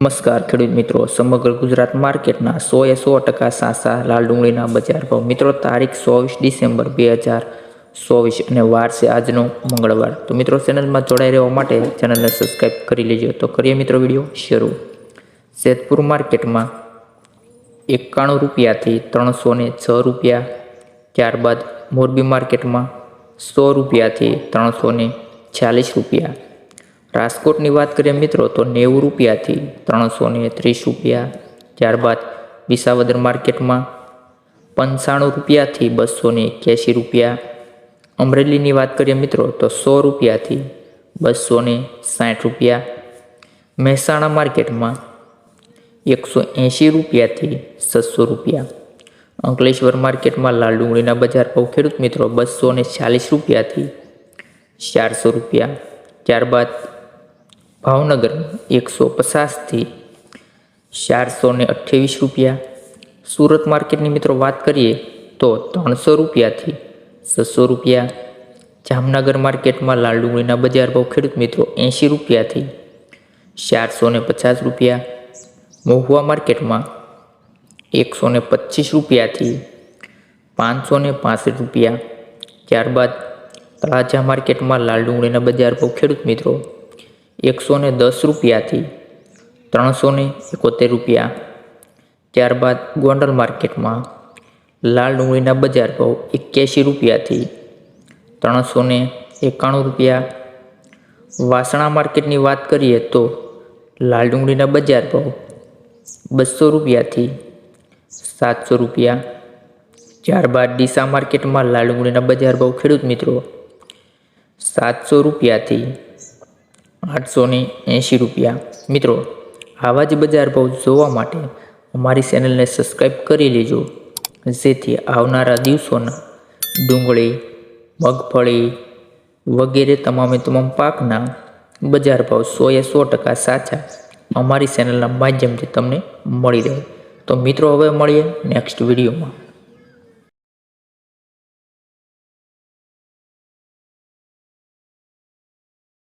નમસ્કાર ખેડૂત મિત્રો, સમગ્ર ગુજરાત માર્કેટના 100% સાચા લાલ ડુંગળીના બજાર ભાવ. મિત્રો, તારીખ 24 ડિસેમ્બર 2024 અને વાર છે આજનો મંગળવાર. તો મિત્રો, ચેનલમાં જોડાઈ રહેવા માટે ચેનલને સબસ્ક્રાઈબ કરી લેજો. તો કરીએ મિત્રો વિડીયો શરૂ. જેતપુર માર્કેટમાં 91 રૂપિયાથી 306 રૂપિયા. ત્યારબાદ મોરબી માર્કેટમાં 100 રૂપિયાથી 346 રૂપિયા. રાજકોટની વાત કરીએ મિત્રો તો 90 રૂપિયાથી 330 રૂપિયા. ત્યારબાદ વિસાવદર માર્કેટમાં 95 રૂપિયાથી 281 રૂપિયા. અમરેલીની વાત કરીએ મિત્રો તો 100 રૂપિયાથી 260 રૂપિયા. મહેસાણા માર્કેટમાં 180 રૂપિયાથી 600 રૂપિયા. અંકલેશ્વર માર્કેટમાં લાલ ડુંગળીના બજાર ભાવ ખેડૂત મિત્રો 240 રૂપિયાથી 400 રૂપિયા. ત્યારબાદ ભાવનગર 150થી 428 રૂપિયા. સુરત માર્કેટની મિત્રો વાત કરીએ તો 300 રૂપિયાથી 600 રૂપિયા. જામનગર માર્કેટમાં લાલ ડુંગળીના બજાર ભાવ ખેડૂત મિત્રો 80 રૂપિયાથી 450 રૂપિયા. મહુવા માર્કેટમાં 125 રૂપિયાથી 565 રૂપિયા. ત્યારબાદ તળાજા માર્કેટમાં લાલ ડુંગળીના બજાર ભાવ ખેડૂત મિત્રો 110 રૂપિયાથી 371 રૂપિયા. ત્યારબાદ ગોંડલ માર્કેટમાં લાલ ડુંગળીના બજાર ભાવ 81 રૂપિયાથી 391 રૂપિયા. વાસણા માર્કેટની વાત કરીએ તો લાલ ડુંગળીના બજાર ભાવ 200 રૂપિયાથી 700 રૂપિયા. ત્યારબાદ ડીસા માર્કેટમાં લાલ ડુંગળીના બજાર ભાવ ખેડૂત મિત્રો 700 રૂપિયાથી 880 રૂપિયા. મિત્રો, આવા જ બજાર ભાવ જોવા માટે અમારી ચેનલને સબસ્ક્રાઈબ કરી લેજો, જેથી આવનારા દિવસોના ડુંગળી, મગફળી વગેરે તમામ પાકના બજાર ભાવ 100% સાચા અમારી ચેનલના માધ્યમથી તમને મળી રહે. તો મિત્રો, હવે મળીએ નેક્સ્ટ વિડીયોમાં.